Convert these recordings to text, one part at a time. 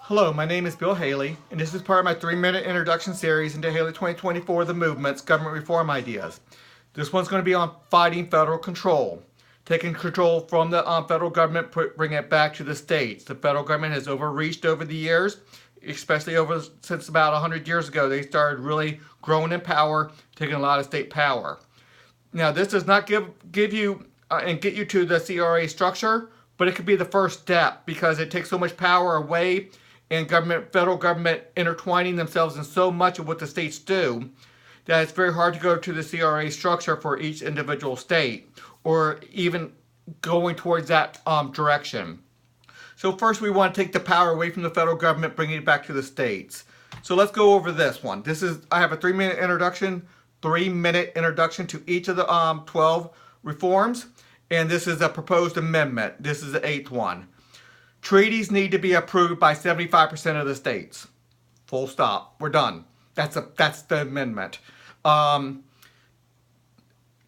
Hello, my name is Bill Haley, and this is part of my 3-minute introduction series into Haley 2024, The Movement's Government Reform Ideas. This one's going to be on fighting federal control. Taking control from the federal government, bringing it back to the states. The federal government has overreached over the years, especially since about 100 years ago. They started really growing in power, taking a lot of state power. Now, this does not give you and get you to the CRA structure, but it could be the first step because it takes so much power away and federal government intertwining themselves in so much of what the states do that it's very hard to go to the CRA structure for each individual state or even going towards that direction. So first we want to take the power away from the federal government, bringing it back to the states. So let's go over this one. I have a 3-minute introduction to each of the 12 reforms, and this is a proposed amendment. This is the 8th one. Treaties need to be approved by 75% of the states. Full stop. We're done. That's the amendment.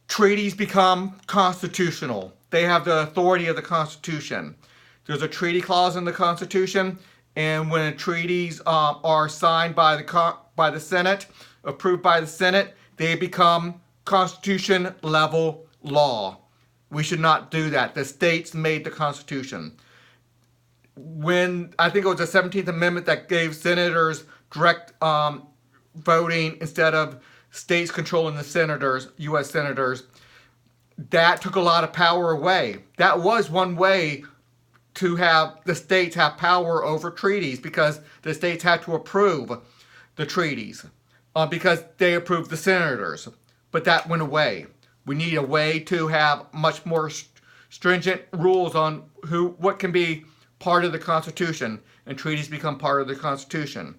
Treaties become constitutional. They have the authority of the Constitution. There's a treaty clause in the Constitution, and when treaties are signed by the Senate, approved by the Senate, they become Constitution-level law. We should not do that. The states made the Constitution. When I think it was the 17th Amendment that gave senators direct voting instead of states controlling the senators, U.S. senators, that took a lot of power away. That was one way to have the states have power over treaties because the states had to approve the treaties because they approved the senators. But that went away. We need a way to have much more stringent rules on what can be part of the Constitution, and treaties become part of the Constitution.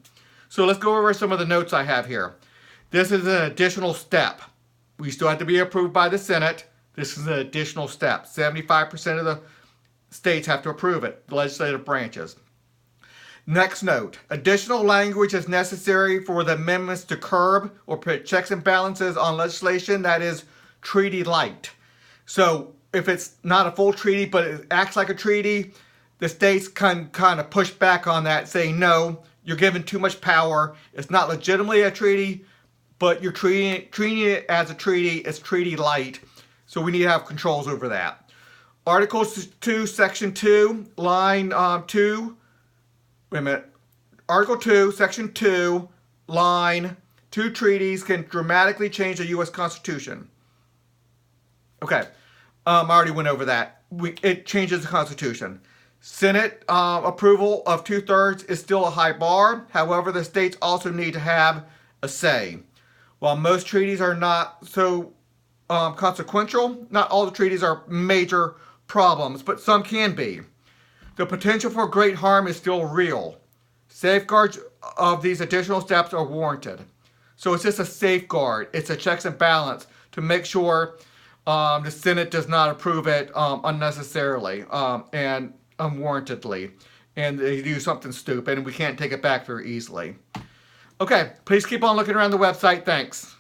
So let's go over some of the notes I have here. This is an additional step. We still have to be approved by the Senate. This is an additional step. 75% of the states have to approve it, the legislative branches. Next note, additional language is necessary for the amendments to curb or put checks and balances on legislation that is treaty-lite. So if it's not a full treaty, but it acts like a treaty, the states can kind of push back on that, saying, no, you're giving too much power. It's not legitimately a treaty, but you're treating it as a treaty. It's treaty-lite. So we need to have controls over that. Article 2, Section 2, line 2. Wait a minute. Article 2, Section 2, line 2 treaties can dramatically change the U.S. Constitution. Okay. I already went over that. It changes the Constitution. Senate approval of 2/3 is still a high bar. However, the states also need to have a say. While most treaties are not so consequential, not all the treaties are major problems, but some can be. The potential for great harm is still real. Safeguards of these additional steps are warranted. So it's just a safeguard. It's a checks and balance to make sure the Senate does not approve it unnecessarily and unwarrantedly, and they do something stupid, and we can't take it back very easily. Okay, please keep on looking around the website. Thanks.